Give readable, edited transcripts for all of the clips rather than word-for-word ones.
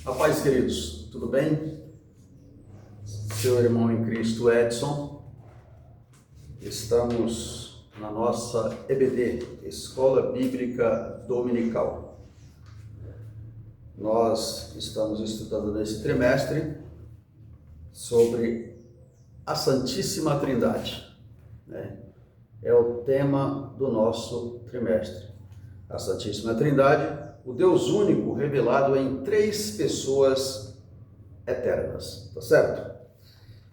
A paz, queridos, tudo bem? Seu irmão em Cristo Edson, estamos na nossa EBD, Escola Bíblica Dominical. Nós estamos estudando nesse trimestre sobre a Santíssima Trindade, né? É o tema do nosso trimestre. A Santíssima Trindade, o Deus único revelado em três pessoas eternas, tá certo?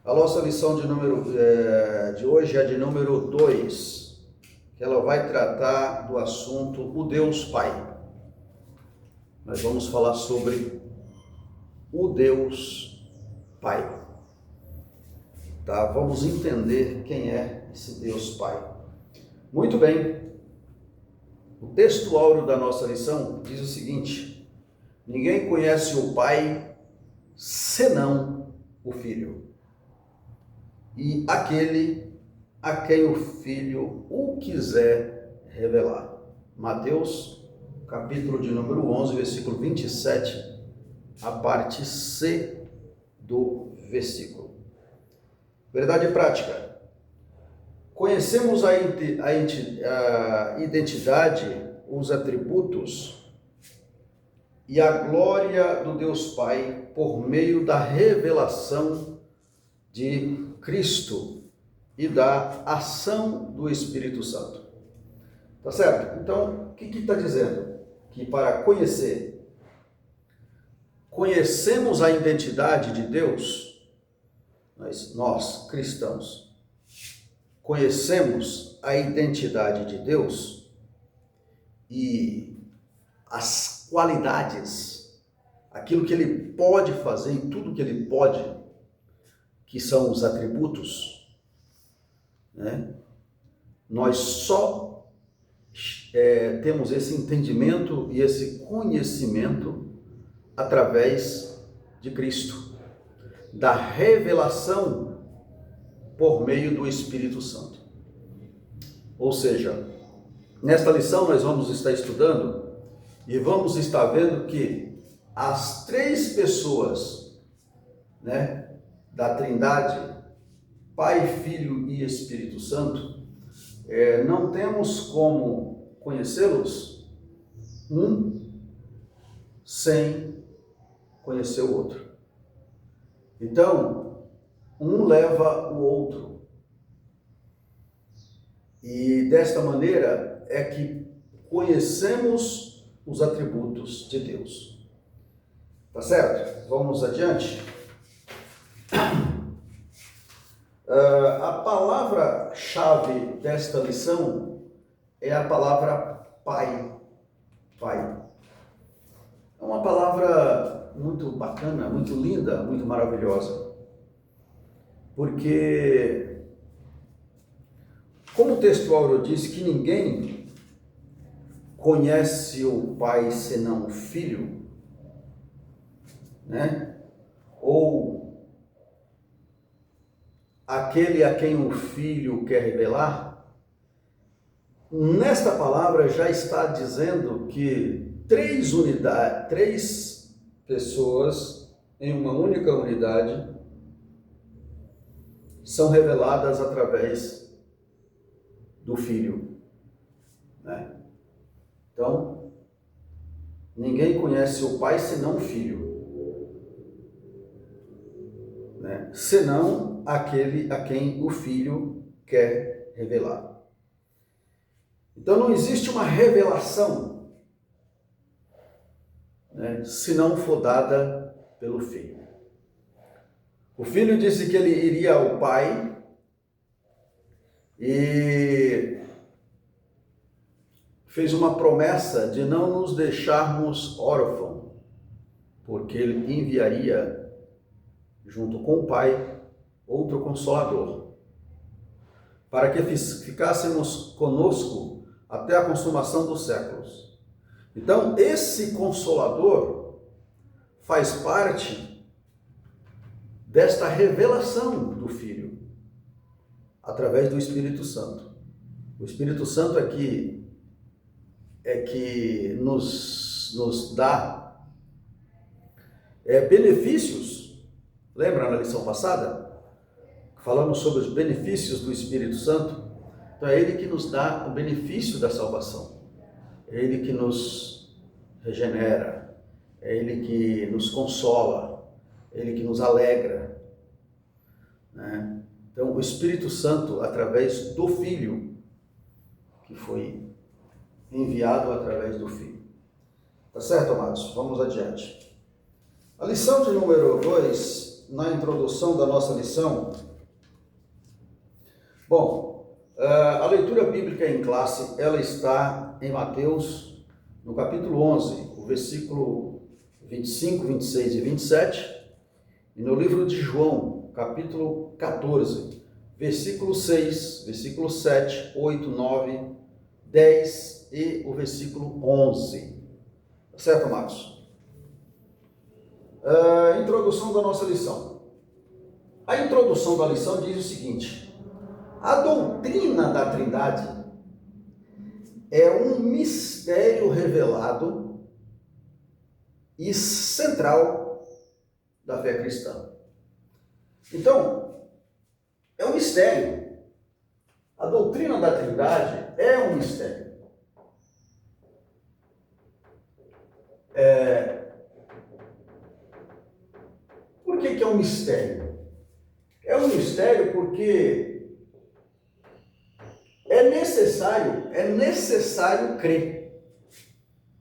A nossa lição de hoje é de número 2, que ela vai tratar do assunto o Deus Pai. Nós vamos falar sobre o Deus Pai. Tá? Vamos entender quem é esse Deus Pai. Muito bem. O texto áureo da nossa lição diz o seguinte: ninguém conhece o Pai senão o Filho, e aquele a quem o Filho o quiser revelar. Mateus, capítulo de número 11, versículo 27, a parte C do versículo. Verdade prática. Conhecemos a identidade, os atributos e a glória do Deus Pai por meio da revelação de Cristo e da ação do Espírito Santo. Tá certo? Então, o que está dizendo? Que para conhecemos a identidade de Deus, nós cristãos, conhecemos a identidade de Deus e as qualidades, aquilo que Ele pode fazer e tudo que Ele pode, que são os atributos, né? Nós só temos esse entendimento e esse conhecimento através de Cristo, da revelação por meio do Espírito Santo. Ou seja, nesta lição nós vamos estar estudando e vamos estar vendo que as três pessoas, né, da Trindade, Pai, Filho e Espírito Santo, não temos como conhecê-los um sem conhecer o outro. Então, um leva o outro. E desta maneira é que conhecemos os atributos de Deus. Tá certo? Vamos adiante. A palavra-chave desta lição é a palavra Pai. Pai. É uma palavra muito bacana, muito linda, muito maravilhosa. Porque, como o texto áureo diz que ninguém conhece o Pai senão o Filho, né? Ou aquele a quem o Filho quer revelar, nesta palavra já está dizendo que três pessoas em uma única unidade são reveladas através do Filho, né? Então, ninguém conhece o Pai senão o Filho, né? Senão aquele a quem o Filho quer revelar. Então, não existe uma revelação, né, se não for dada pelo Filho. O Filho disse que ele iria ao Pai e fez uma promessa de não nos deixarmos órfãos, porque ele enviaria, junto com o Pai, outro Consolador, para que ficássemos conosco até a consumação dos séculos. Então, esse Consolador faz parte desta revelação do Filho, através do Espírito Santo. O Espírito Santo é que nos dá benefícios. Lembra na lição passada? Falamos sobre os benefícios do Espírito Santo. Então é Ele que nos dá o benefício da salvação. É Ele que nos regenera. É Ele que nos consola. É Ele que nos alegra. Né? Então o Espírito Santo, através do Filho, que foi enviado através do Filho. Tá certo, amados? Vamos adiante. A lição de número 2, na introdução da nossa lição. Bom, a leitura bíblica em classe, ela está em Mateus, no capítulo 11, o versículo 25, 26 e 27, e no livro de João, capítulo 14, versículo 6, versículo 7, 8, 9, 10 e o versículo 11. Tá certo, amados? Introdução da nossa lição. A introdução da lição diz o seguinte: a doutrina da Trindade é um mistério revelado e central da fé cristã. Então, é um mistério. A doutrina da Trindade é um mistério. Por que é um mistério? É um mistério porque é necessário crer.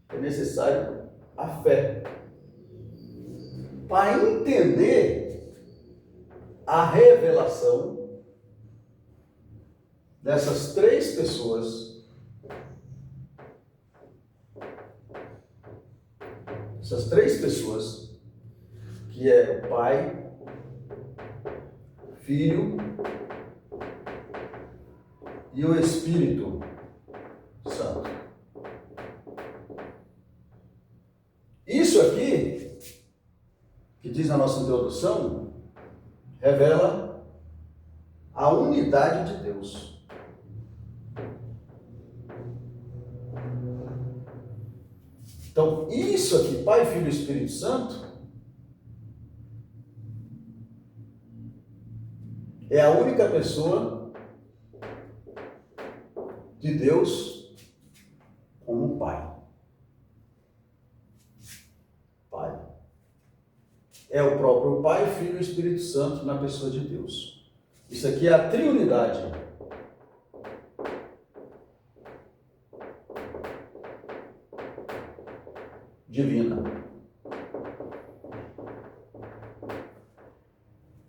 É necessário a fé. Para entender a revelação dessas três pessoas, que é o Pai, Filho e o Espírito Santo. Isso aqui, que diz na nossa introdução, revela a unidade de Deus. Então, isso aqui, Pai, Filho e Espírito Santo, é a única pessoa de Deus como Pai. Pai. É o próprio Pai, Filho e Espírito Santo na pessoa de Deus. Isso aqui é a triunidade. Divina.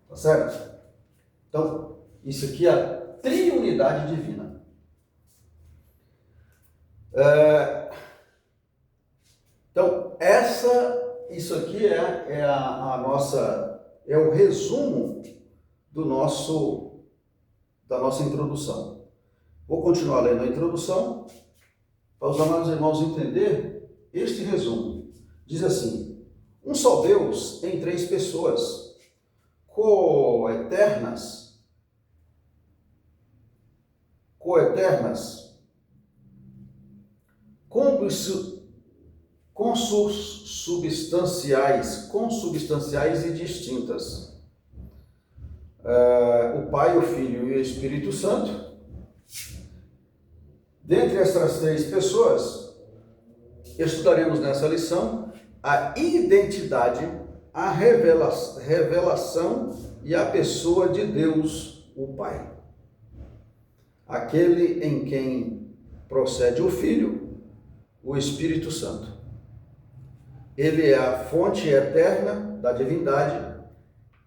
Tá certo? Então, isso aqui é a triunidade divina. Então, isso aqui é o resumo da nossa introdução. Vou continuar lendo a introdução para os amados irmãos entender este resumo. Diz assim: um só Deus em três pessoas, coeternas, consubstanciais e distintas. O Pai, o Filho e o Espírito Santo. Dentre essas três pessoas, estudaremos nessa lição a identidade, a revelação e a pessoa de Deus, o Pai. Aquele em quem procede o Filho, o Espírito Santo. Ele é a fonte eterna da divindade,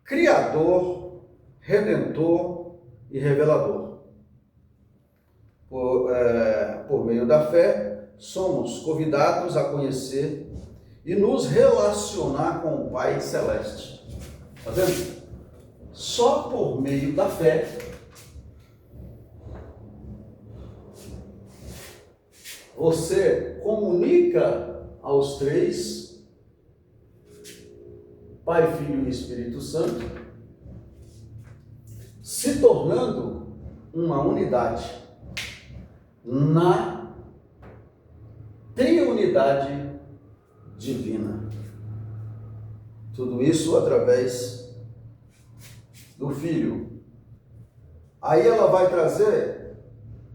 Criador, Redentor e Revelador. Por meio da fé, somos convidados a conhecer e nos relacionar com o Pai Celeste. Está vendo? Só por meio da fé você comunica aos três, Pai, Filho e Espírito Santo, se tornando uma unidade na triunidade divina. Tudo isso através do Filho. Aí ela vai trazer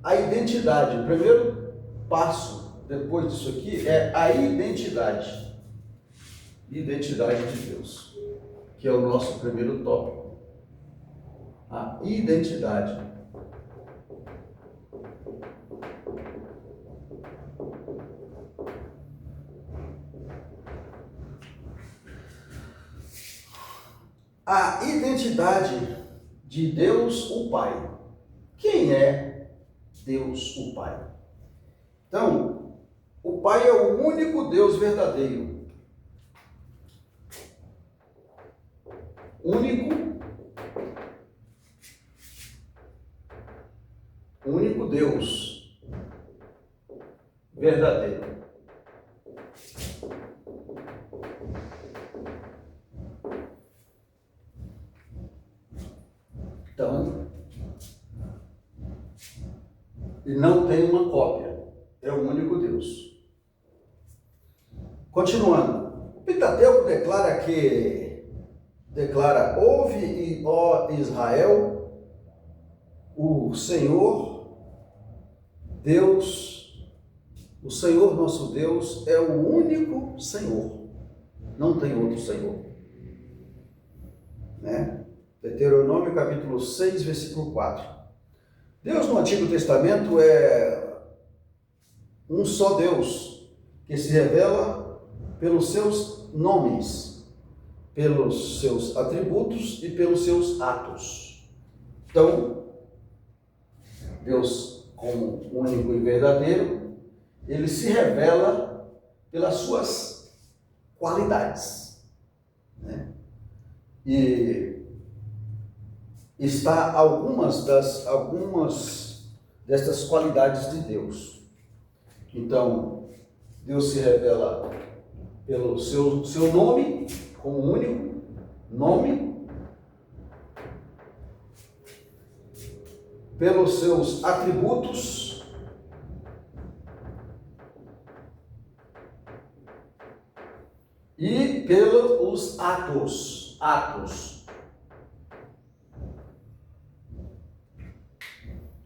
a identidade. O primeiro passo, depois disso aqui, é a identidade. Identidade de Deus, que é o nosso primeiro tópico. A identidade. A identidade de Deus o Pai. Quem é Deus o Pai? Então, o Pai é o único Deus verdadeiro. Único Deus verdadeiro. Então, e não tem uma cópia, é o único Deus. Continuando, o Pentateuco declara, ouve, ó Israel, o Senhor, Deus, o Senhor nosso Deus é o único Senhor, não tem outro Senhor, né? Deuteronômio capítulo 6, versículo 4. Deus no Antigo Testamento é um só Deus, que se revela pelos seus nomes, pelos seus atributos e pelos seus atos. Então, Deus, como único e verdadeiro, ele se revela pelas suas qualidades, né? E está algumas destas qualidades de Deus. Então, Deus se revela pelo seu nome, como único nome, pelos seus atributos, e pelos atos.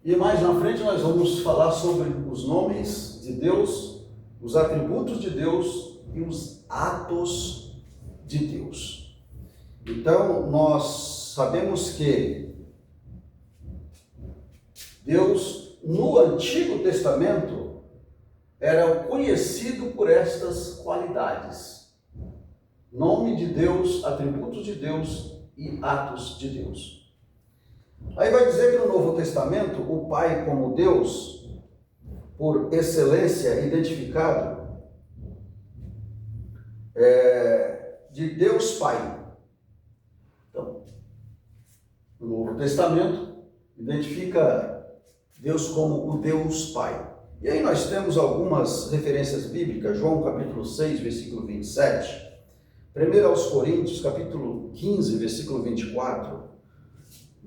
E mais na frente nós vamos falar sobre os nomes de Deus, os atributos de Deus e os atos de Deus. Então, nós sabemos que Deus, no Antigo Testamento, era conhecido por estas qualidades. Nome de Deus, atributos de Deus e atos de Deus. Aí vai dizer que no Novo Testamento, o Pai como Deus, por excelência identificado, de Deus Pai. Então, no Novo Testamento, identifica Deus como o Deus Pai. E aí nós temos algumas referências bíblicas, João capítulo 6, versículo 27, 1 aos Coríntios, capítulo 15, versículo 24,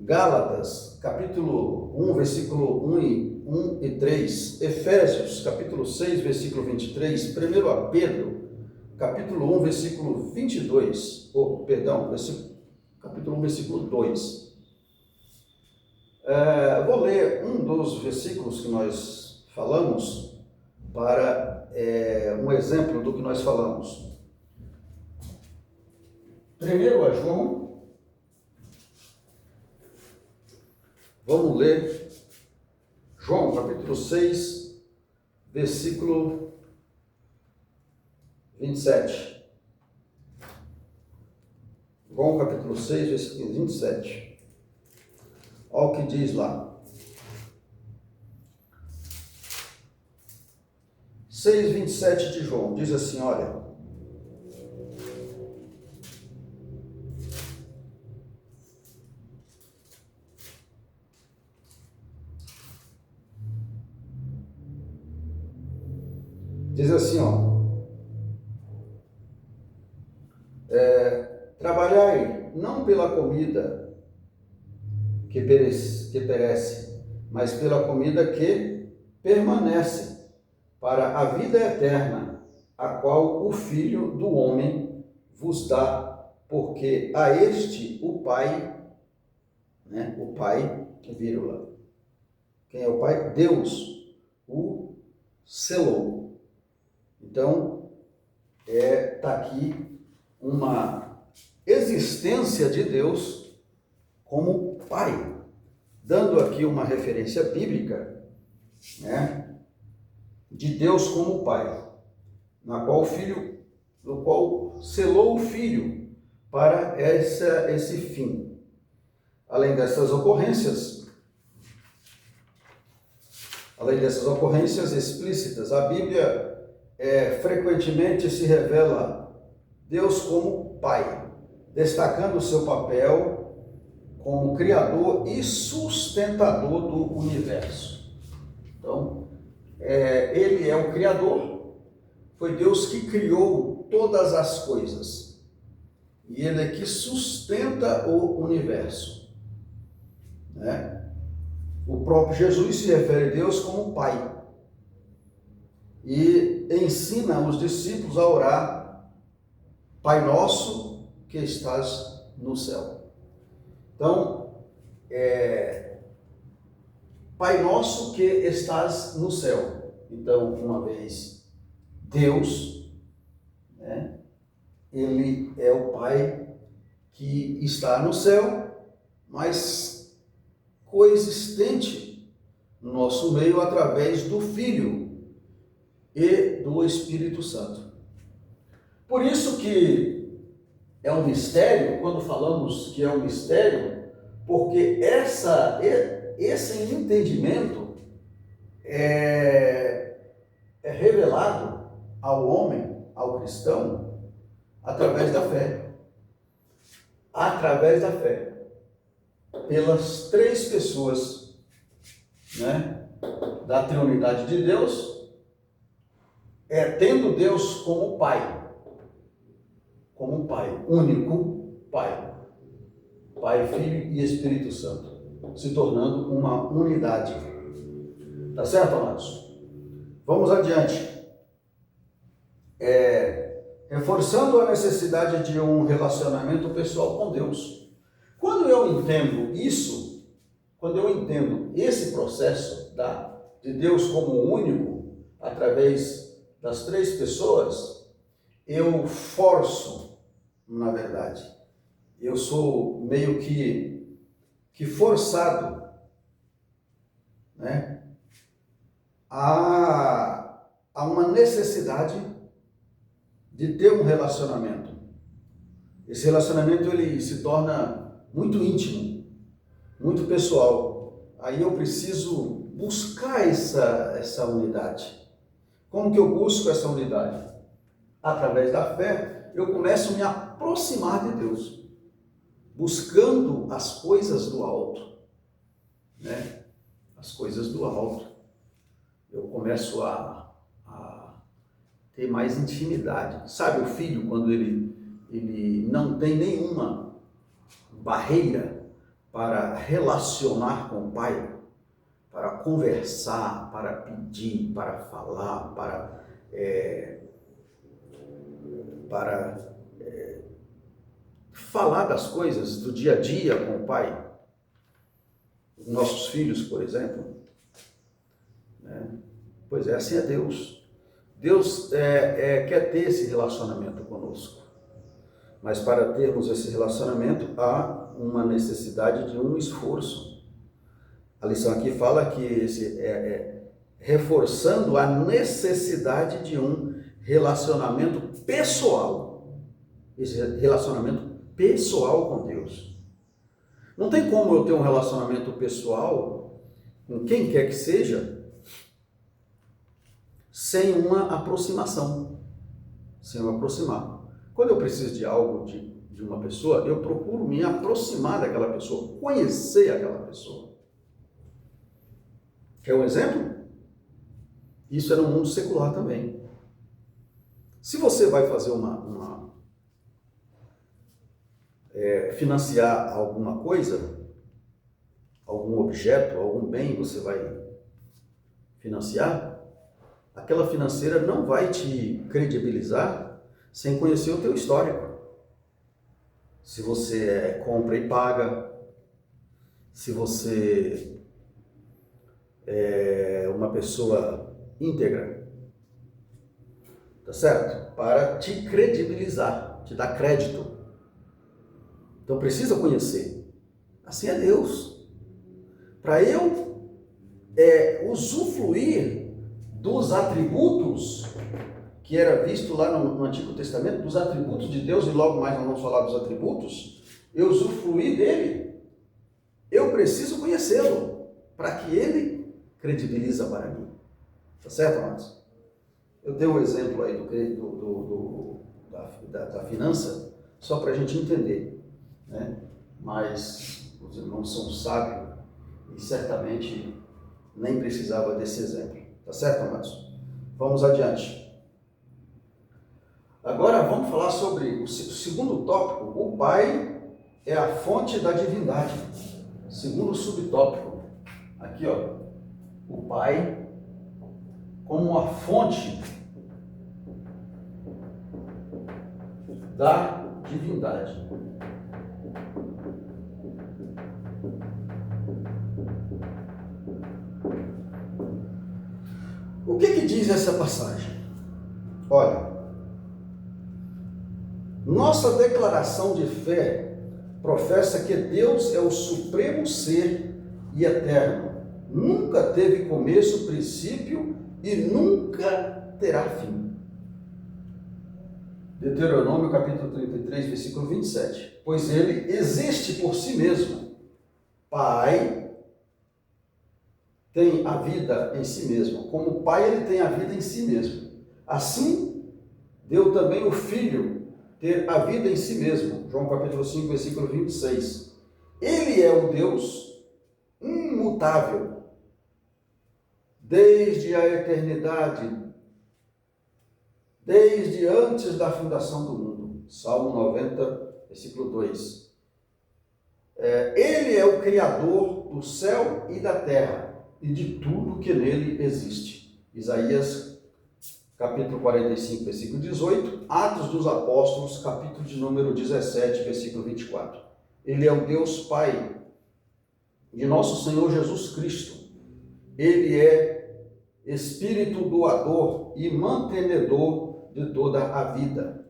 Gálatas, capítulo 1, versículo 1 e 3, Efésios, capítulo 6, versículo 23, 1 Pedro, capítulo 1, versículo 22, capítulo 1, versículo 2. Vou ler um dos versículos que nós falamos para um exemplo do que nós falamos. Primeiro a João. Vamos ler João, capítulo 6, versículo 27. João, capítulo 6, versículo 27. Olha o que diz lá. 6:27 de João, diz assim, olha. Diz assim, trabalhai não pela comida que perece, mas pela comida que permanece, para a vida eterna, a qual o Filho do Homem vos dá porque a este o Pai, né? O Pai, vírgula. Quem é o Pai? Deus o selou. Então, está aqui uma existência de Deus como Pai, dando aqui uma referência bíblica, né, de Deus como Pai, na qual no qual selou o Filho para esse fim. Além dessas ocorrências explícitas, a Bíblia frequentemente se revela Deus como Pai, destacando o seu papel como Criador e sustentador do universo. Então, Ele é o Criador, foi Deus que criou todas as coisas, e Ele é que sustenta o universo, né? O próprio Jesus se refere a Deus como Pai e ensina os discípulos a orar: Pai nosso que estás no céu. Então, Pai nosso que estás no céu. Então, uma vez Deus, né, Ele é o Pai que está no céu, mas coexistente no nosso meio através do Filho e do Espírito Santo. Por isso que é um mistério, quando falamos que é um mistério, porque esse entendimento é revelado ao homem, ao cristão, através da fé. Através da fé. Pelas três pessoas, né, da Trindade de Deus, tendo Deus como Pai, único Pai, Pai, Filho e Espírito Santo, se tornando uma unidade. Tá certo, amados? Vamos adiante. Reforçando a necessidade de um relacionamento pessoal com Deus. Quando eu entendo isso, quando eu entendo esse processo de Deus como único, através das três pessoas, eu forço, na verdade, eu sou meio que forçado, né, a uma necessidade de ter um relacionamento. Esse relacionamento ele se torna muito íntimo, muito pessoal. Aí eu preciso buscar essa unidade. Como que eu busco essa unidade? Através da fé, eu começo a me aproximar de Deus, buscando as coisas do alto, né? As coisas do alto. Eu começo a ter mais intimidade. Sabe o filho, quando ele não tem nenhuma barreira para relacionar com o pai, para conversar, para pedir, para falar, para falar das coisas do dia a dia com o pai. Nossos filhos, por exemplo, né? Pois é, assim é Deus. Deus quer ter esse relacionamento conosco. Mas para termos esse relacionamento, há uma necessidade de um esforço. A lição aqui fala que reforçando a necessidade de um relacionamento pessoal. Esse relacionamento pessoal com Deus. Não tem como eu ter um relacionamento pessoal com quem quer que seja sem uma aproximação. Sem eu aproximar. Quando eu preciso de algo de uma pessoa, eu procuro me aproximar daquela pessoa, conhecer aquela pessoa. Quer um exemplo? Isso é no mundo secular também. Se você vai fazer financiar alguma coisa, algum objeto, algum bem você vai financiar, aquela financeira não vai te credibilizar sem conhecer o teu histórico. se você compra e paga, se você é uma pessoa íntegra, tá certo? Para te credibilizar, te dar crédito. Então precisa conhecer. Assim é Deus. Para eu usufruir dos atributos que era visto lá no Antigo Testamento, dos atributos de Deus, e logo mais nós vamos falar dos atributos, eu usufruir dele, eu preciso conhecê-lo, para que ele credibiliza para mim. Tá certo, amados? Eu dei um exemplo aí da finança, só para a gente entender, né? Mas os irmãos são sábios e certamente nem precisava desse exemplo. Tá certo, amados? Vamos adiante. Agora vamos falar sobre o segundo tópico. O Pai é a fonte da divindade. Segundo subtópico. Aqui, ó. O Pai como a fonte da divindade. O que diz essa passagem? Olha, nossa declaração de fé professa que Deus é o supremo ser e eterno. Nunca teve começo, princípio e nunca terá fim. Deuteronômio capítulo 33, versículo 27. Pois ele existe por si mesmo. Pai tem a vida em si mesmo. Como Pai, ele tem a vida em si mesmo. Assim, deu também o Filho ter a vida em si mesmo. João capítulo 5, versículo 26. Ele é o Deus imutável, desde a eternidade, desde antes da fundação do mundo. Salmo 90, versículo 2. Ele é o Criador do céu e da terra e de tudo que nele existe. Isaías capítulo 45, versículo 18, Atos dos Apóstolos, capítulo de número 17, versículo 24. Ele é o Deus Pai de nosso Senhor Jesus Cristo. Ele é Espírito doador e mantenedor de toda a vida.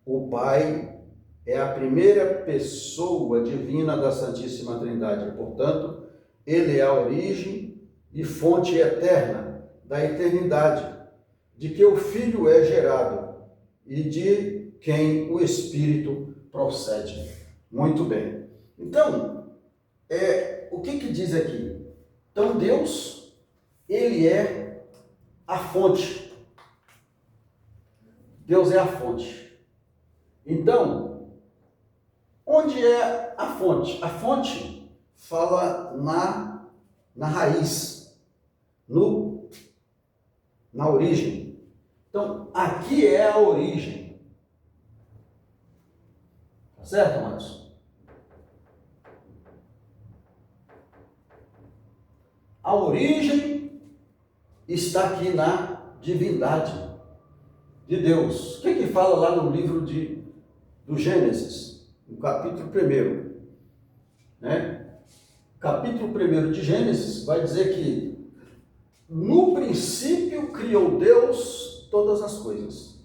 O Pai é a primeira pessoa divina da Santíssima Trindade. Portanto, ele é a origem e fonte eterna da eternidade, de que o Filho é gerado e de quem o Espírito procede. Muito bem. Então, o que diz aqui? Então, Deus, ele é a fonte. Deus é a fonte. Então, onde é a fonte? A fonte fala na raiz, na origem. Então, aqui é a origem. Tá certo, Márcio? A origem está aqui na divindade de Deus. O que fala lá no livro do Gênesis, no capítulo 1, né? Capítulo 1 de Gênesis vai dizer que no princípio criou Deus todas as coisas.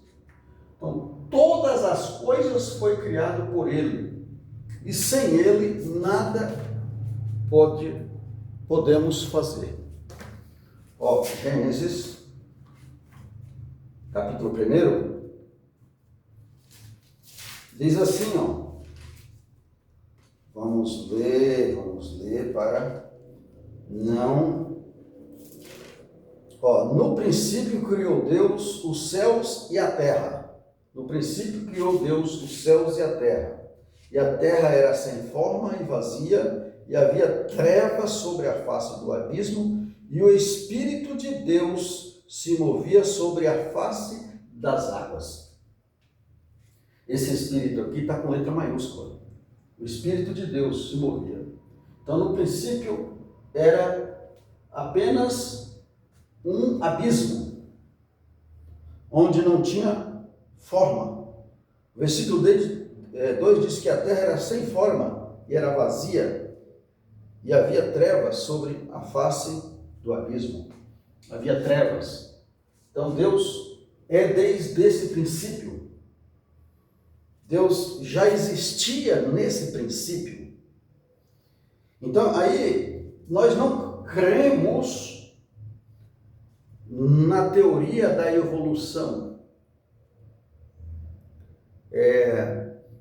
Então, todas as coisas foi criado por Ele. E sem Ele, nada podemos fazer. Ó, Gênesis, capítulo 1, diz assim, ó. Vamos ler para não... Ó, no princípio criou Deus os céus e a terra. No princípio criou Deus os céus e a terra. E a terra era sem forma e vazia, e havia trevas sobre a face do abismo, e o Espírito de Deus se movia sobre a face das águas. Esse Espírito aqui está com letra maiúscula. O Espírito de Deus se movia. Então, no princípio, era apenas um abismo, onde não tinha forma. O versículo 2 diz que a terra era sem forma e era vazia, e havia trevas sobre a face do abismo. Havia trevas. Então Deus é desde esse princípio. Deus já existia nesse princípio. Então aí nós não cremos na teoria da evolução.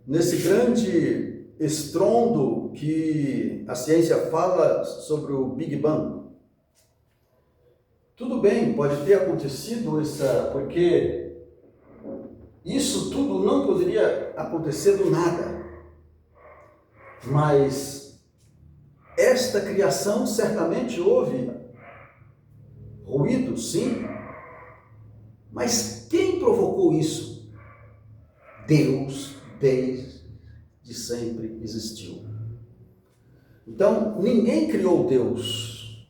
Nesse grande estrondo que a ciência fala sobre o Big Bang. Tudo bem, pode ter acontecido porque isso tudo não poderia acontecer do nada. Mas esta criação certamente houve ruído, sim. Mas quem provocou isso? Deus, desde sempre existiu. Então, ninguém criou Deus.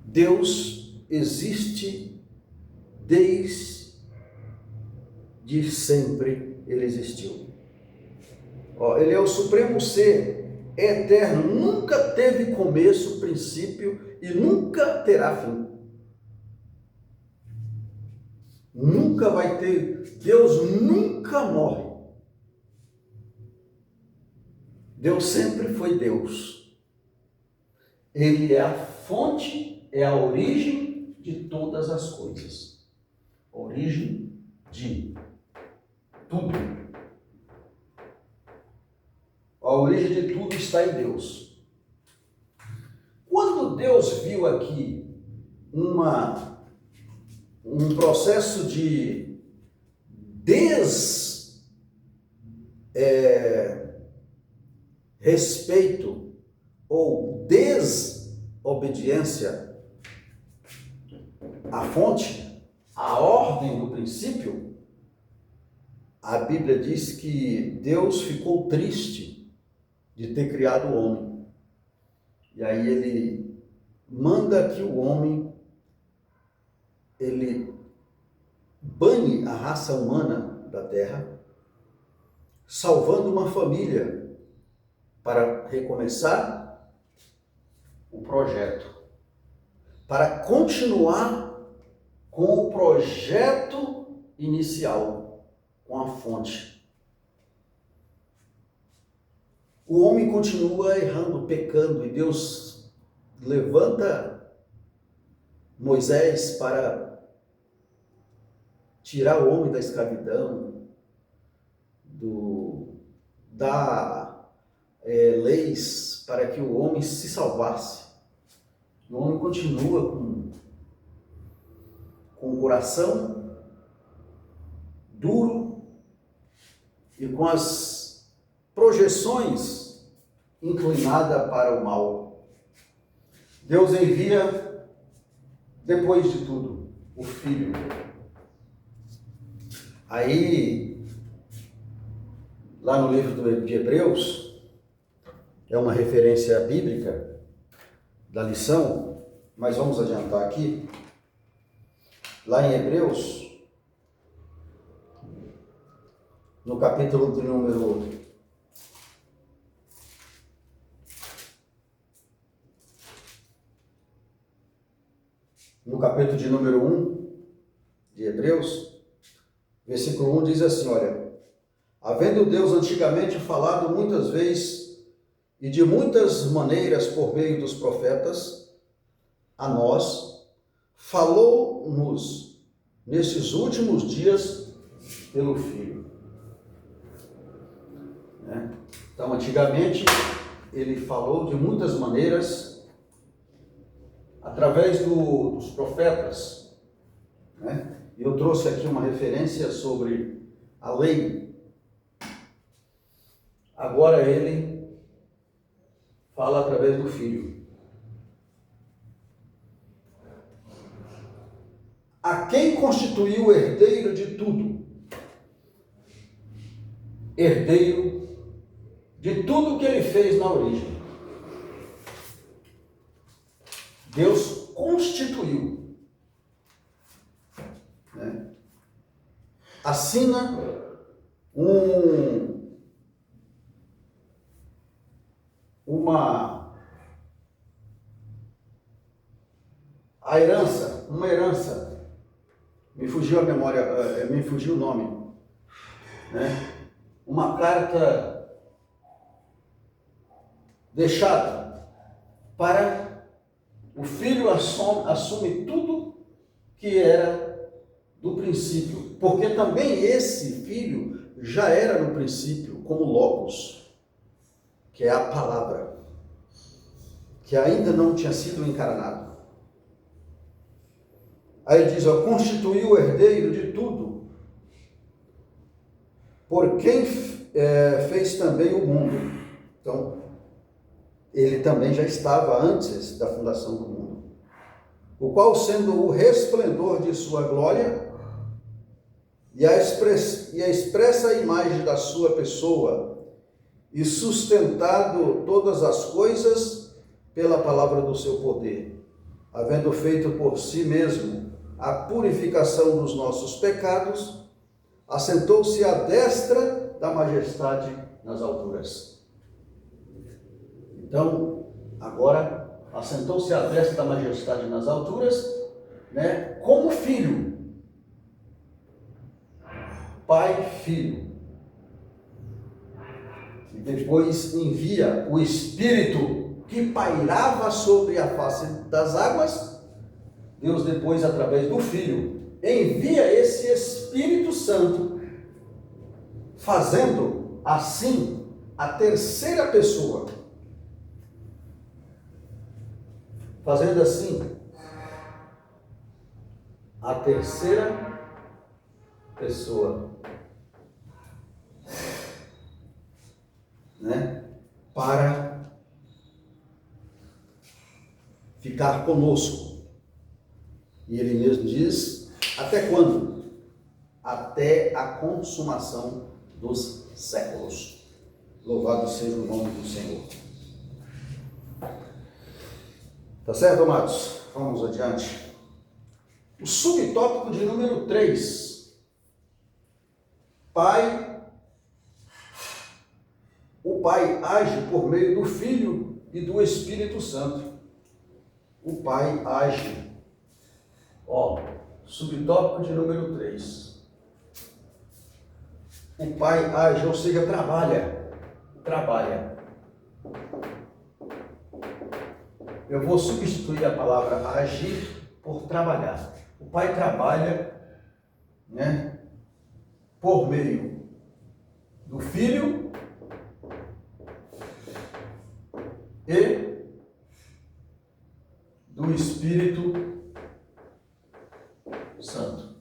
Deus existe desde sempre, ele existiu. Ele é o supremo ser, é eterno, nunca teve começo, princípio e nunca terá fim. Nunca vai ter, Deus nunca morre. Deus sempre foi Deus. Ele é a fonte, é a origem de todas as coisas. A origem de tudo. A origem de tudo está em Deus. Quando Deus viu aqui um processo de desrespeito ou desobediência à fonte, à ordem do princípio, a Bíblia diz que Deus ficou triste de ter criado o homem. E aí ele manda que o homem ele bane a raça humana da terra, salvando uma família para recomeçar o projeto, para continuar com o projeto inicial, com a fonte. O homem continua errando, pecando, e Deus levanta Moisés para tirar o homem da escravidão, dar leis para que o homem se salvasse. O homem continua com o coração duro e com as projeções inclinadas para o mal. Deus envia, depois de tudo, o Filho. Aí, lá no livro de Hebreus, é uma referência bíblica da lição, mas vamos adiantar aqui. Lá em Hebreus, no capítulo de número 1 de Hebreus, versículo 1 diz assim, olha: havendo Deus antigamente falado muitas vezes e de muitas maneiras por meio dos profetas, a nós, falou-nos nesses últimos dias pelo Filho. Então, antigamente, ele falou de muitas maneiras através dos profetas, né? Eu trouxe aqui uma referência sobre a lei. Agora ele fala através do Filho. A quem constituiu o herdeiro de tudo. Herdeiro de tudo que ele fez na origem. Deus constituiu, né, assina uma herança, me fugiu a memória, me fugiu o nome, né? Uma carta deixada para o filho assume tudo que era do princípio, porque também esse filho já era no princípio como Logos, que é a palavra, que ainda não tinha sido encarnado. Aí ele diz, ó, constituiu o herdeiro de tudo, por quem fez também o mundo. Então, ele também já estava antes da fundação do mundo. O qual, sendo o resplendor de sua glória e a expressa imagem da sua pessoa, e sustentado todas as coisas pela palavra do seu poder, havendo feito por si mesmo a purificação dos nossos pecados, assentou-se à destra da majestade nas alturas. Então, agora, assentou-se à destra da majestade nas alturas, né, como filho. Pai, filho. E depois envia o Espírito que pairava sobre a face das águas. Deus depois, através do Filho, envia esse Espírito Santo, fazendo assim a terceira pessoa. Fazendo assim a terceira pessoa, né? Para ficar conosco. E ele mesmo diz, até quando? Até a consumação dos séculos. Louvado seja o nome do Senhor. Tá certo, amados? Vamos adiante. O subtópico de número 3. O Pai age por meio do Filho e do Espírito Santo. O Pai age. Ó, subtópico de número 3. O Pai age, ou seja, trabalha. Eu vou substituir a palavra agir por trabalhar. O Pai trabalha, né, por meio do Filho e do Espírito Santo.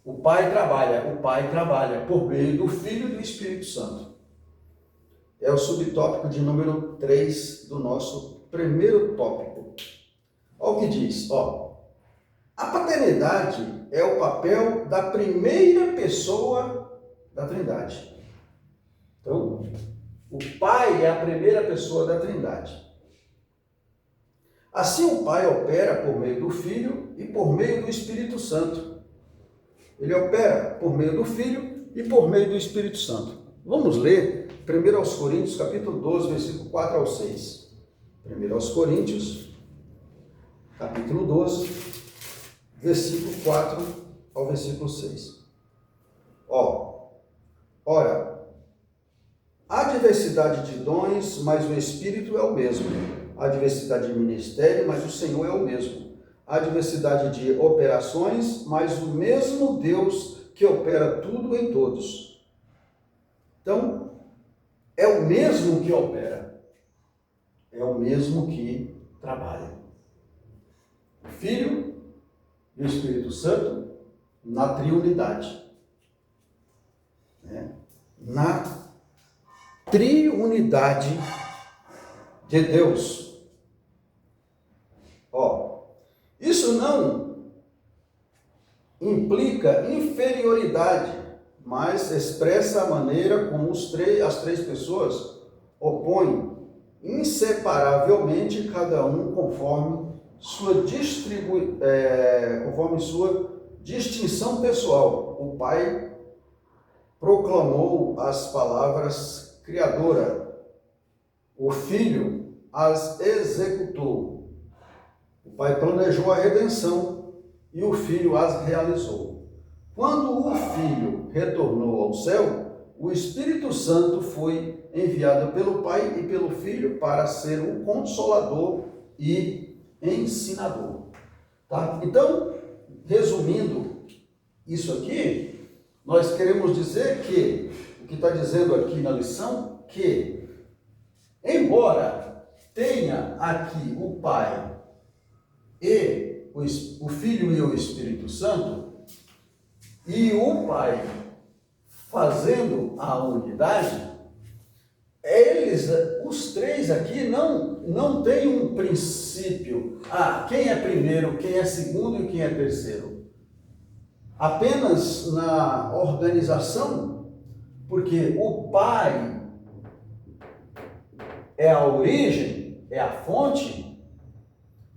O Pai trabalha por meio do Filho e do Espírito Santo. É o subtópico de número 3 do nosso primeiro tópico. Olha o que diz, ó. A paternidade é o papel da primeira pessoa da Trindade. Então, o Pai é a primeira pessoa da Trindade. Assim, o Pai opera por meio do Filho e por meio do Espírito Santo. Ele opera por meio do Filho e por meio do Espírito Santo. Vamos ler 1 Coríntios, capítulo 12, versículo 4 ao 6. 1 Coríntios, capítulo 12, versículo 4 ao versículo 6. Ora, há diversidade de dons, mas o Espírito é o mesmo. Há diversidade de ministério, mas o Senhor é o mesmo. Há diversidade de operações, mas o mesmo Deus que opera tudo em todos. Então, é o mesmo que opera. É o mesmo que trabalha. O Filho e o Espírito Santo na triunidade. Na triunidade de Deus. Isso não implica inferioridade, mas expressa a maneira como as três pessoas opõem inseparavelmente cada um conforme sua Distinção pessoal. O pai proclamou as palavras criadora. O filho as executou. O pai planejou a redenção e o filho as realizou. Quando o filho retornou ao céu, o Espírito Santo foi enviado pelo pai e pelo filho para ser o consolador e ensinador. Tá? Então, resumindo isso aqui, nós queremos dizer que, o que está dizendo aqui na lição, que, embora tenha aqui o Pai e o Filho e o Espírito Santo, e o Pai fazendo a unidade, eles, os três aqui, não têm um princípio, quem é primeiro, quem é segundo e quem é terceiro. Apenas na organização, porque o Pai é a origem, é a fonte,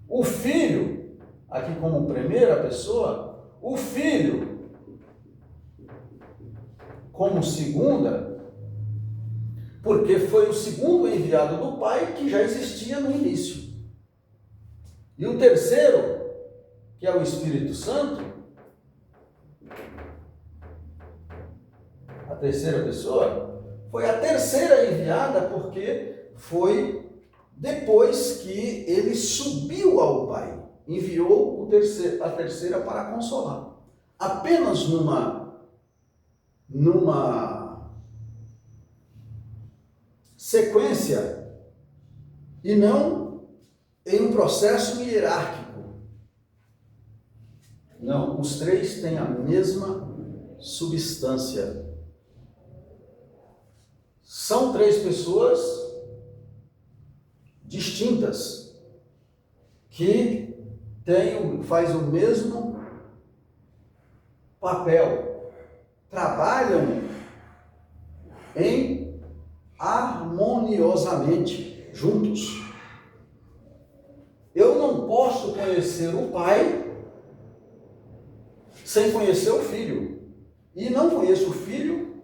o Filho, aqui como primeira pessoa, o Filho como segunda, porque foi o segundo enviado do Pai que já existia no início. E o terceiro, que é o Espírito Santo, a terceira pessoa, foi a terceira enviada porque foi depois que ele subiu ao Pai, enviou a terceira para consolar. Apenas numa sequência e não em um processo hierárquico. Não, os três têm a mesma substância. São três pessoas distintas que faz o mesmo papel, trabalham harmoniosamente juntos. Eu não posso conhecer o Pai sem conhecer o Filho. E não conheço o Filho,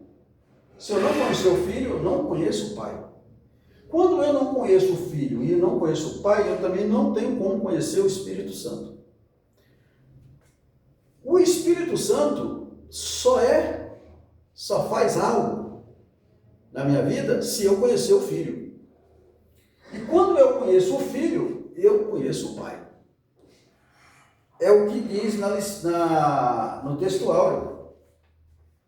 se eu não conhecer o Filho, eu não conheço o Pai. Quando eu não conheço o Filho e não conheço o Pai, eu também não tenho como conhecer o Espírito Santo. O Espírito Santo só faz algo na minha vida se eu conhecer o Filho. E quando eu conheço o Filho, eu conheço o Pai. É o que diz no texto áureo.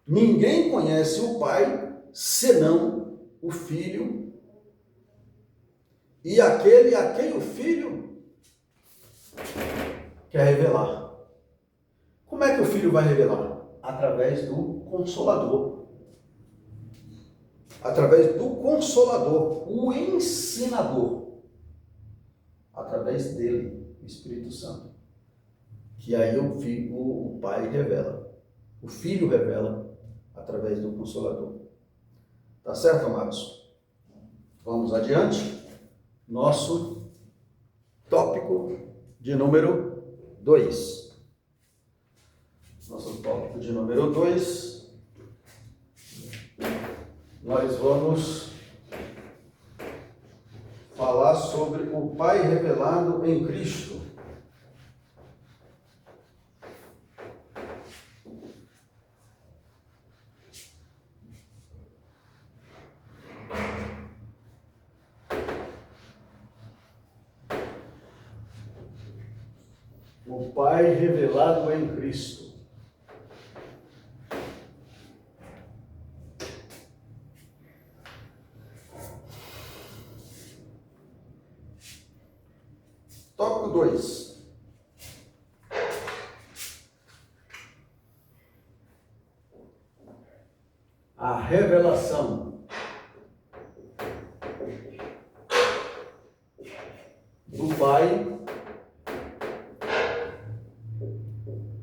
Ninguém conhece o Pai senão o Filho e aquele a quem o Filho quer revelar. Como é que o Filho vai revelar? Através do Consolador. Através do Consolador, o ensinador. Através dele, o Espírito Santo. Que aí o Pai revela. O Filho revela através do Consolador. Tá certo, amados? Vamos adiante. Nosso tópico de número 2. Nosso tópico de número 2. Nós vamos falar sobre o Pai revelado em Cristo. O Pai revelado em Cristo. Tópico 2. A revelação do Pai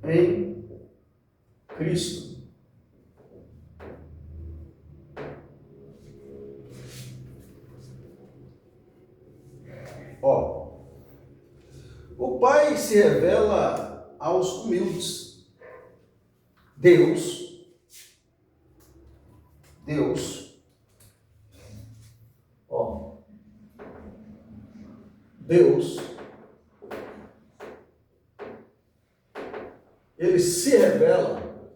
em Cristo. O Pai se revela aos humildes. Deus, ó, Deus, ele se revela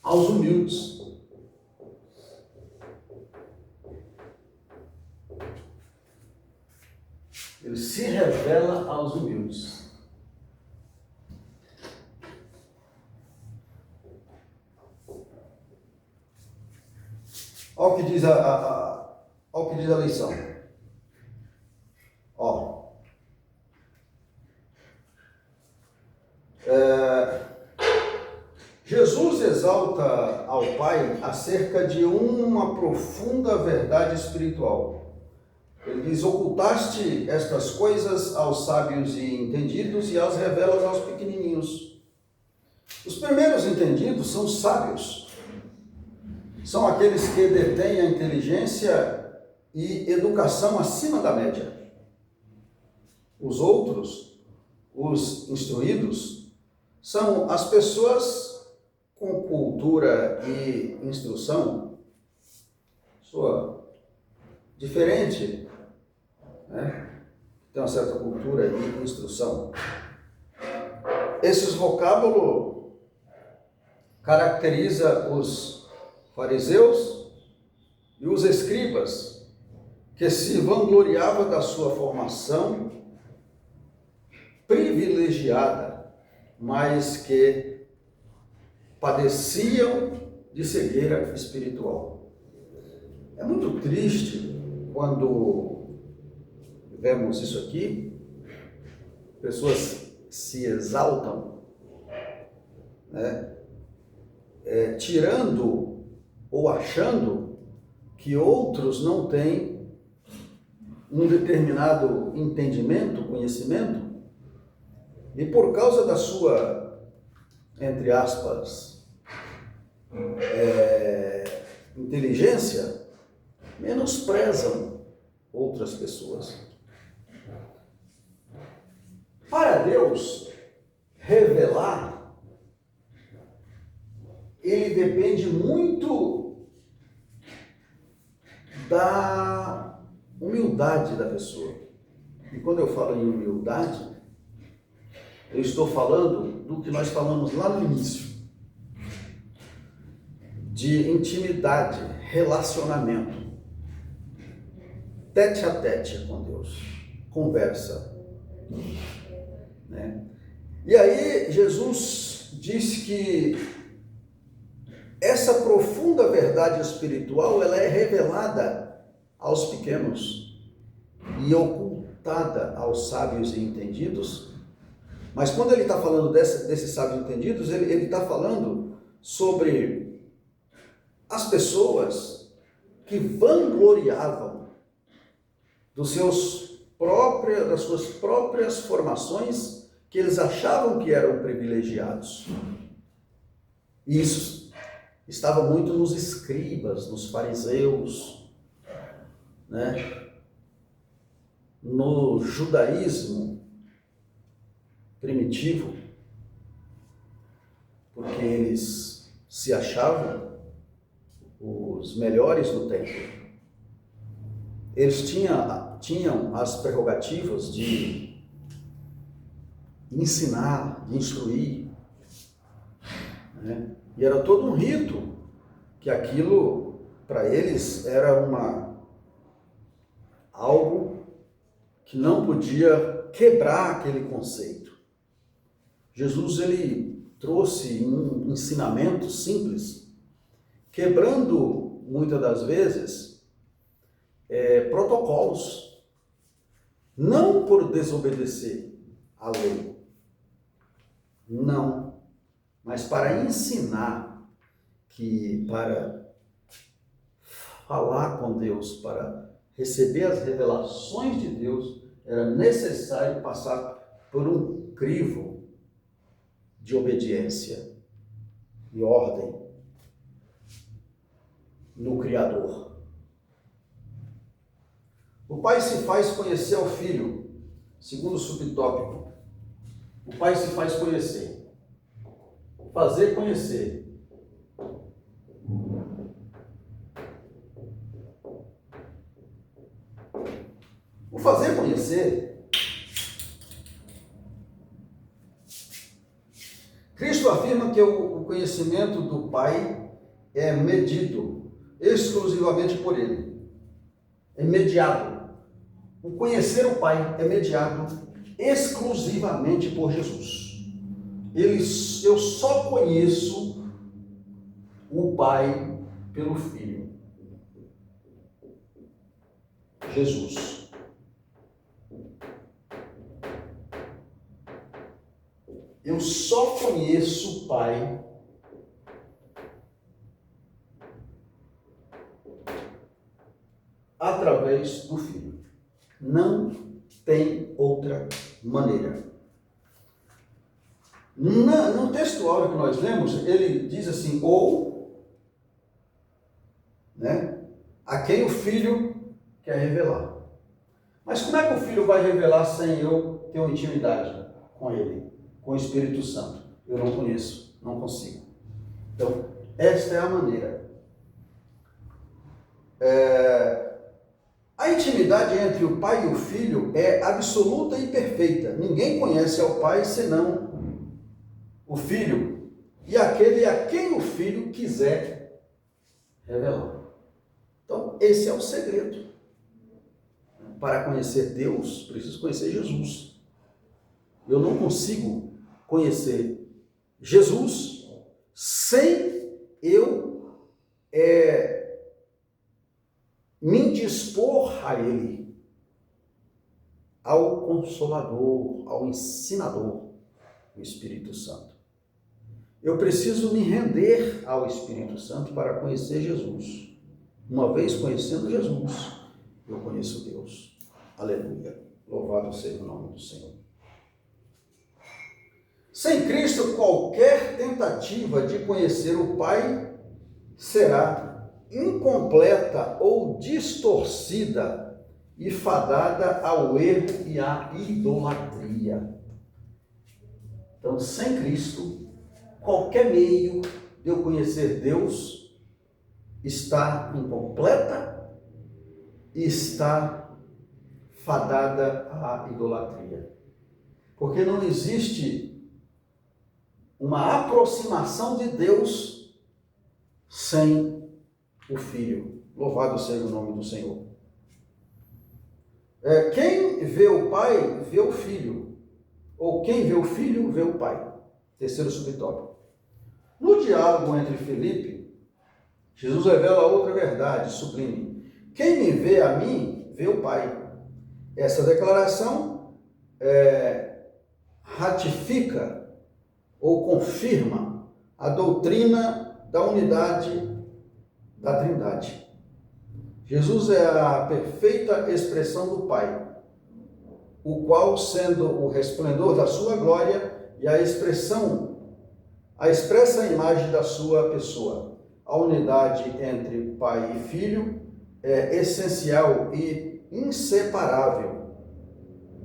aos humildes. Ele se revela aos humildes. Olha o que diz olha o que diz a lição. Ó. Jesus exalta ao Pai acerca de uma profunda verdade espiritual. Ele diz: ocultaste estas coisas aos sábios e entendidos e as revelas aos pequenininhos. Os primeiros entendidos são sábios. São aqueles que detêm a inteligência e educação acima da média. Os outros, os instruídos, são as pessoas com cultura e instrução diferente, né? Tem uma certa cultura e instrução. Esses vocábulos caracteriza os fariseus e os escribas, que se vangloriavam da sua formação privilegiada, mas que padeciam de cegueira espiritual. É muito triste quando vemos isso aqui, pessoas se exaltam, né? Tirando ou achando que outros não têm um determinado entendimento, conhecimento, e por causa da sua, entre aspas, inteligência, menosprezam outras pessoas. Para Deus revelar, ele depende muito da humildade da pessoa. E quando eu falo em humildade, eu estou falando do que nós falamos lá no início, de intimidade, relacionamento, tete a tete com Deus, conversa, né? E aí Jesus diz que essa profunda verdade espiritual, ela é revelada aos pequenos e ocultada aos sábios e entendidos. Mas quando ele está falando desses sábios e entendidos, ele está falando sobre as pessoas que vangloriavam das suas próprias formações, que eles achavam que eram privilegiados. Isso estava muito nos escribas, nos fariseus, né? No judaísmo primitivo, porque eles se achavam os melhores do templo. Eles tinham as prerrogativas de ensinar, de instruir, né? E era todo um rito, que aquilo para eles era algo que não podia quebrar aquele conceito. Jesus, ele trouxe um ensinamento simples, quebrando muitas das vezes protocolos, não por desobedecer à lei, não, mas para ensinar que para falar com Deus, para receber as revelações de Deus, era necessário passar por um crivo de obediência e ordem no Criador. O Pai se faz conhecer ao Filho, segundo o subtópico. O Pai se faz conhecer. fazer conhecer. O fazer conhecer, Cristo afirma que o conhecimento do Pai é medido exclusivamente por Ele. É mediado. O conhecer o Pai é mediado exclusivamente por Jesus. Eu só conheço o Pai pelo Filho, Jesus. Eu só conheço o Pai através do Filho. Não tem outra maneira. No texto áureo que nós lemos, ele diz assim, ou, né, a quem o Filho quer revelar. Mas como é que o Filho vai revelar sem eu ter uma intimidade com ele, com o Espírito Santo? Eu não conheço, não consigo. Então, esta é a maneira. A intimidade entre o Pai e o Filho é absoluta e perfeita. Ninguém conhece ao Pai senão o Filho e aquele a quem o Filho quiser revelar. Então, esse é o segredo. Para conhecer Deus, preciso conhecer Jesus. Eu não consigo conhecer Jesus sem eu me dispor a Ele, ao Consolador, ao Ensinador, o Espírito Santo. Eu preciso me render ao Espírito Santo para conhecer Jesus. Uma vez conhecendo Jesus, eu conheço Deus. Aleluia. Louvado seja o nome do Senhor. Sem Cristo, qualquer tentativa de conhecer o Pai será incompleta ou distorcida e fadada ao erro e à idolatria. Então, sem Cristo, qualquer meio de eu conhecer Deus está incompleta e está fadada à idolatria. Porque não existe uma aproximação de Deus sem o Filho. Louvado seja o nome do Senhor. Quem vê o Pai, vê o Filho. Ou quem vê o Filho, vê o Pai. Terceiro subtópico. No diálogo entre Filipe, Jesus revela outra verdade sublime. Quem me vê a mim, vê o Pai. Essa declaração ratifica ou confirma a doutrina da unidade da Trindade. Jesus é a perfeita expressão do Pai, o qual, sendo o resplendor da sua glória e a expressa imagem da sua pessoa. A unidade entre Pai e Filho é essencial e inseparável.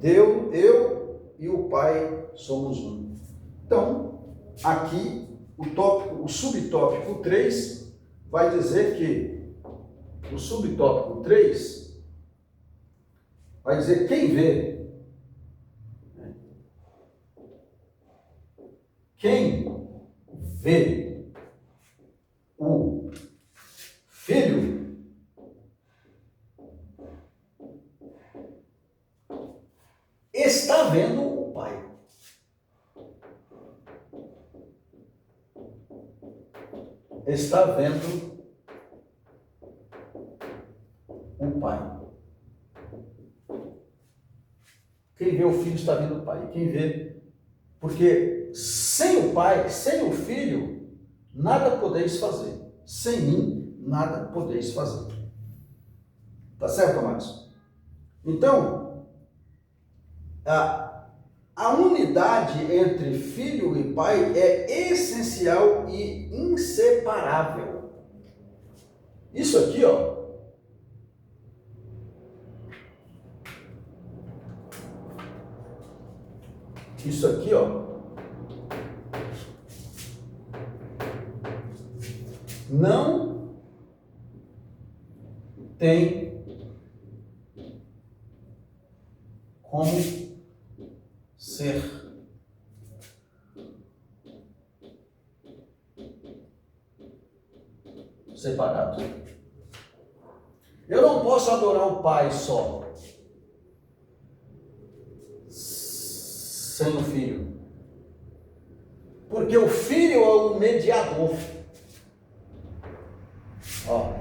Eu e o Pai somos um. Então, aqui o subtópico 3 vai dizer que o subtópico 3 vai dizer quem vê. Quem vê o Filho está vendo o Pai. Está vendo o Pai. Quem vê o Filho está vendo o Pai. Quem vê, porque sem o Pai, sem o Filho, nada podeis fazer. Sem mim, nada podeis fazer. Tá certo, amados? Então, a unidade entre Filho e Pai é essencial e inseparável. Isso aqui, ó, não tem como ser separado. Eu não posso adorar o Pai só, sem o Filho. Porque o Filho é o mediador. Ó.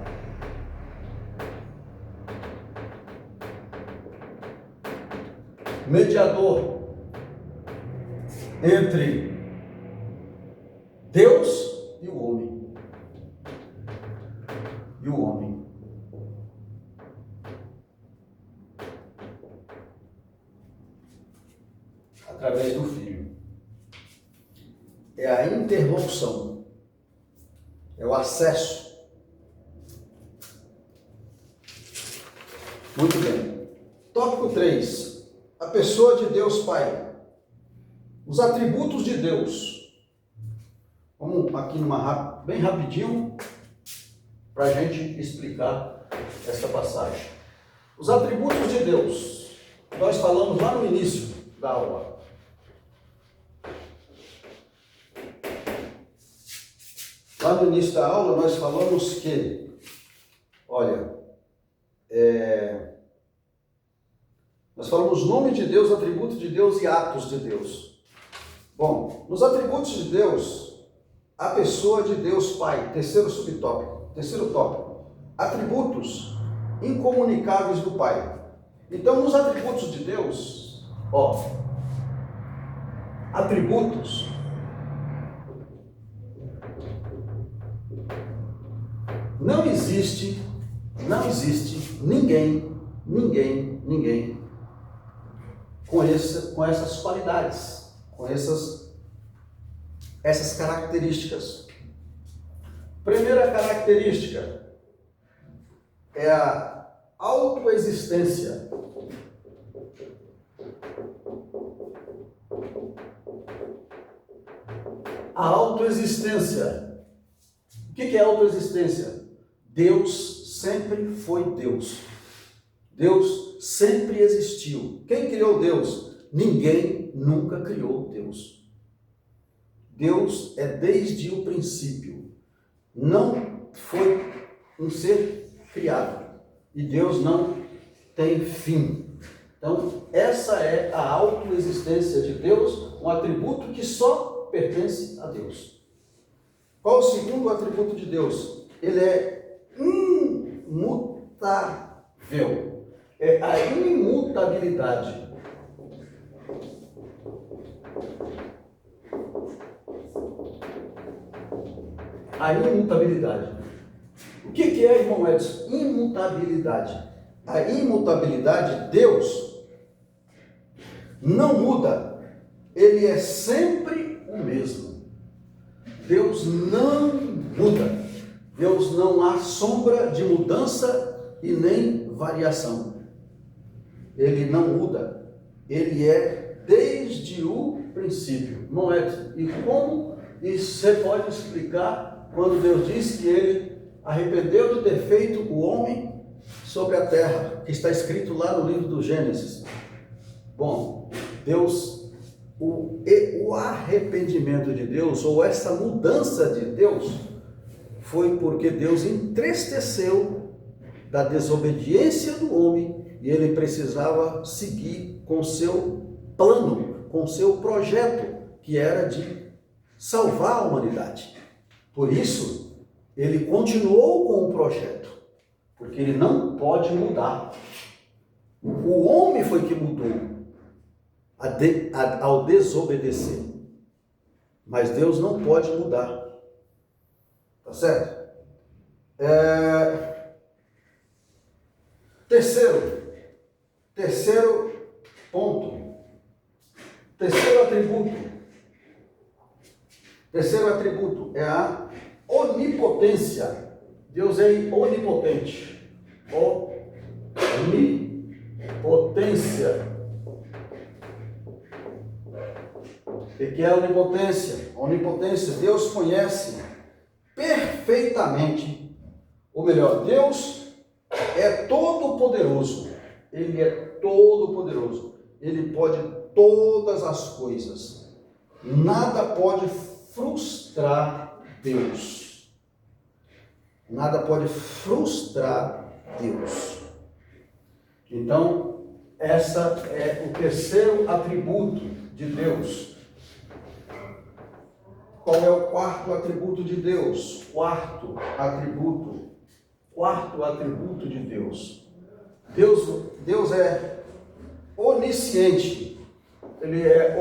Mediador entre Deus e o homem. E o homem. Através do Filho. É a interlocução. É o acesso. Muito bem. Tópico 3. A pessoa de Deus Pai. Os atributos de Deus. Vamos aqui bem rapidinho para a gente explicar essa passagem. Os atributos de Deus. Nós falamos lá no início da aula. Lá no início da aula nós falamos que, olha, nós falamos nome de Deus, atributos de Deus e atos de Deus. Bom, nos atributos de Deus, a pessoa de Deus Pai, terceiro tópico, atributos incomunicáveis do Pai. Então, nos atributos de Deus, atributos não existe ninguém com essas qualidades, com essas características. Primeira característica é a autoexistência. A autoexistência. O que é autoexistência? Deus sempre foi Deus. Deus sempre existiu. Quem criou Deus? Ninguém nunca criou Deus. Deus é desde o princípio. Não foi um ser criado. E Deus não tem fim. Então, essa é a autoexistência de Deus, um atributo que só pertence a Deus. Qual o segundo atributo de Deus? Ele é imutável. É a imutabilidade. A imutabilidade. O que é, irmão Edson? Imutabilidade. A imutabilidade, Deus não muda. Ele é sempre o mesmo. Deus não muda. Deus não há sombra de mudança e nem variação. Ele não muda. Ele é desde o princípio. Não é? E como você pode explicar quando Deus disse que ele arrependeu de ter feito o homem sobre a terra, que está escrito lá no livro do Gênesis? Bom, Deus, o arrependimento de Deus, ou essa mudança de Deus, foi porque Deus entristeceu da desobediência do homem e ele precisava seguir com seu plano, com seu projeto, que era de salvar a humanidade. Por isso, ele continuou com o projeto, porque ele não pode mudar. O homem foi que mudou ao desobedecer, mas Deus não pode mudar. Tá certo? Terceiro ponto. Terceiro atributo é a onipotência. Deus é onipotente. Onipotência. O que é a onipotência? A onipotência, Deus conhece perfeitamente, ou melhor, Deus é todo-poderoso. Ele é todo-poderoso. Ele pode todas as coisas. Nada pode frustrar Deus. Nada pode frustrar Deus. Então, essa é o terceiro atributo de Deus. Qual é o quarto atributo de Deus? Quarto atributo de Deus. Deus é onisciente. Ele é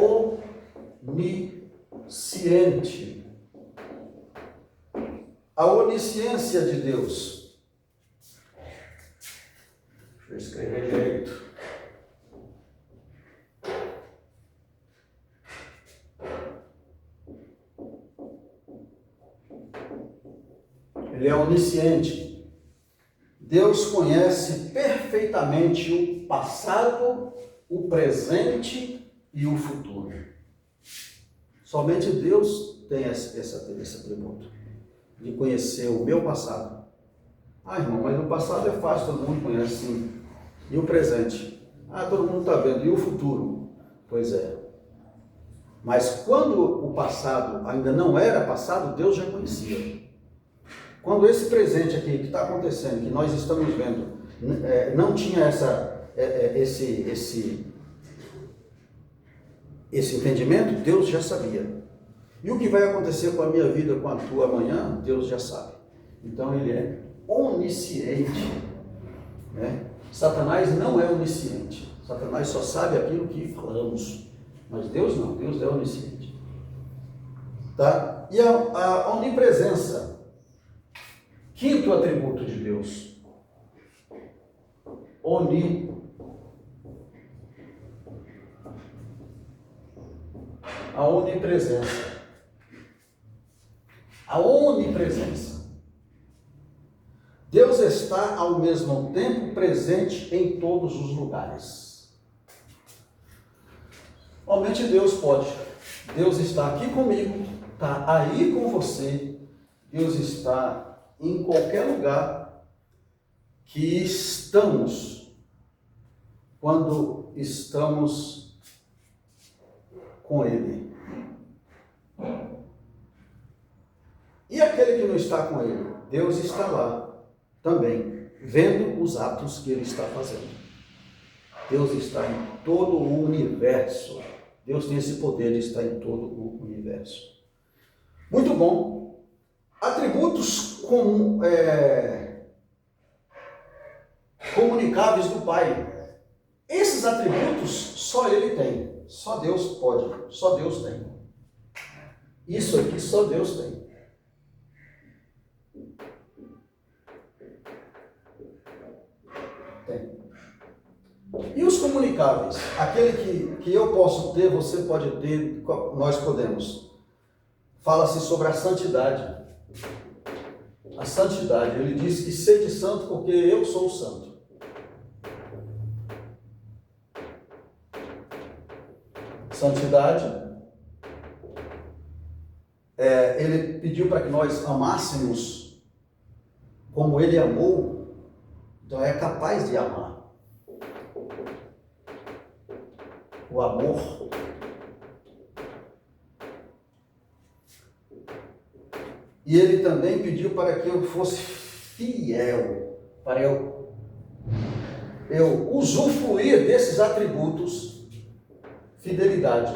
onisciente. A onisciência de Deus. Deixa eu escrever direito. Ele é onisciente. Deus conhece perfeitamente o passado, o presente e o futuro. Somente Deus tem esse atributo de conhecer o meu passado. Ah, irmão, mas o passado é fácil, todo mundo conhece, sim. E o presente? Ah, todo mundo está vendo. E o futuro? Pois é. Mas quando o passado ainda não era passado, Deus já conhecia. Quando esse presente aqui que está acontecendo, que nós estamos vendo, não tinha esse entendimento, Deus já sabia. E o que vai acontecer com a minha vida, com a tua amanhã, Deus já sabe. Então ele é onisciente. Né? Satanás não é onisciente. Satanás só sabe aquilo que falamos. Mas Deus não, Deus é onisciente. Tá? E a onipresença. Quinto atributo de Deus. A onipresença. A onipresença. Deus está ao mesmo tempo presente em todos os lugares. Somente Deus pode. Deus está aqui comigo, está aí com você. Deus está em qualquer lugar que estamos, quando estamos com Ele. E aquele que não está com Ele? Deus está lá também, vendo os atos que Ele está fazendo. Deus está em todo o universo. Deus tem esse poder de estar em todo o universo. Muito bom. Atributos comunicáveis do Pai. Esses atributos só Ele tem. Só Deus pode. Só Deus tem. Isso aqui só Deus tem. E os comunicáveis? Aquele que eu posso ter, você pode ter, nós podemos. Fala-se sobre a santidade. A santidade. Ele diz que sede santo porque eu sou santo. Santidade. Ele pediu para que nós amássemos como Ele amou. Então é capaz de amar. O amor. E Ele também pediu para que eu fosse fiel, para eu usufruir desses atributos, fidelidade.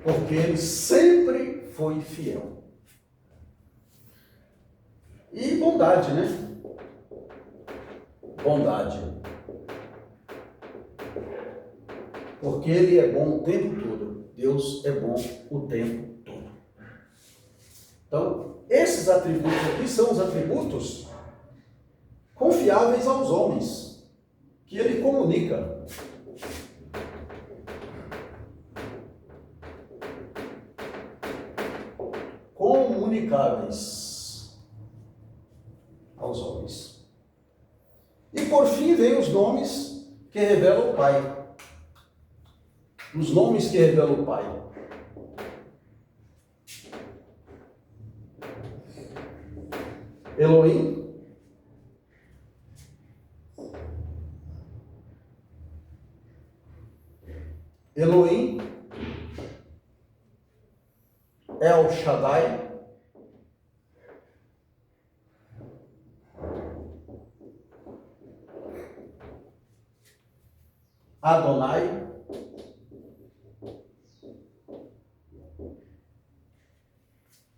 Porque Ele sempre foi fiel. E bondade, né? Bondade. Porque Ele é bom o tempo todo. Deus é bom o tempo todo. Então, esses atributos aqui são os atributos confiáveis aos homens, que Ele comunica. Comunicáveis aos homens. E por fim vem os nomes que revelam o Pai. Os nomes que revelam o Pai. Elohim, Elohim, El Shaddai, Adonai,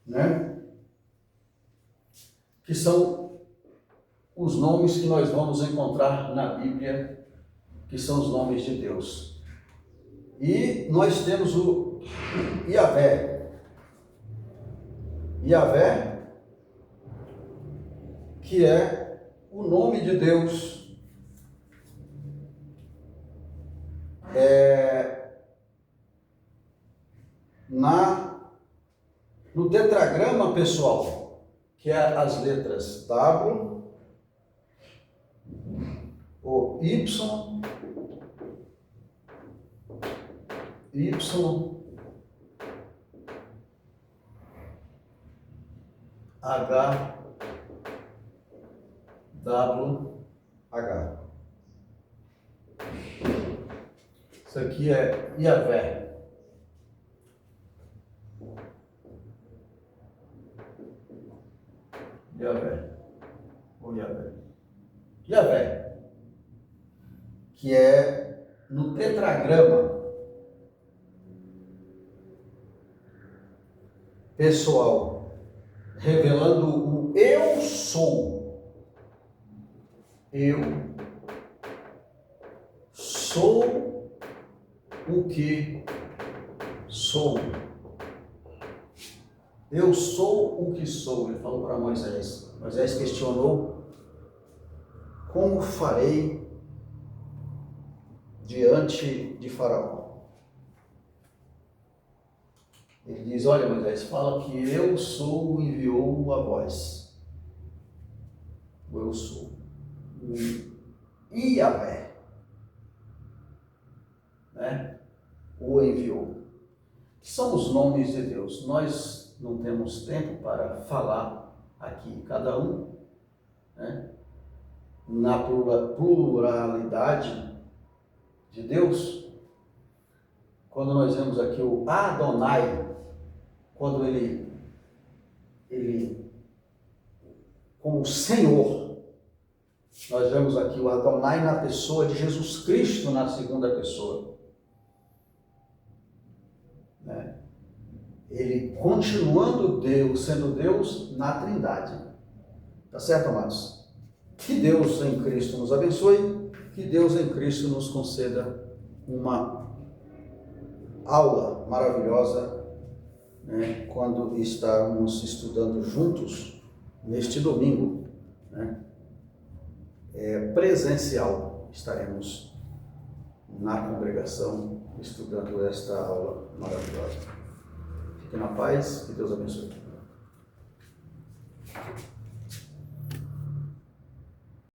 né? Que são os nomes que nós vamos encontrar na Bíblia, que são os nomes de Deus. E nós temos o Yahvé. Yahvé, que é o nome de Deus no tetragrama pessoal, que é as letras W, o Y, H, W, H. Isso aqui é Yahvé. Yahvé, ou Yahvé. Yahvé, que é no tetragrama pessoal, revelando o eu sou. Eu sou o que sou. Eu sou o que sou, ele falou para Moisés. Moisés questionou: como farei diante de Faraó? Ele diz: olha, Moisés, fala que eu sou, enviou a vós. O eu sou. O Yahvé, né? O enviou. São os nomes de Deus. Nós não temos tempo para falar aqui cada um, né, na pluralidade de Deus. Quando nós vemos aqui o Adonai, quando ele como Senhor, nós vemos aqui o Adonai na pessoa de Jesus Cristo, na segunda pessoa, né? Ele continuando Deus, sendo Deus na Trindade. Tá certo, amados? Que Deus em Cristo nos abençoe, que Deus em Cristo nos conceda uma aula maravilhosa, né, quando estarmos estudando juntos neste domingo, né, presencial. Estaremos na congregação estudando esta aula maravilhosa. Fique na paz, que Deus abençoe.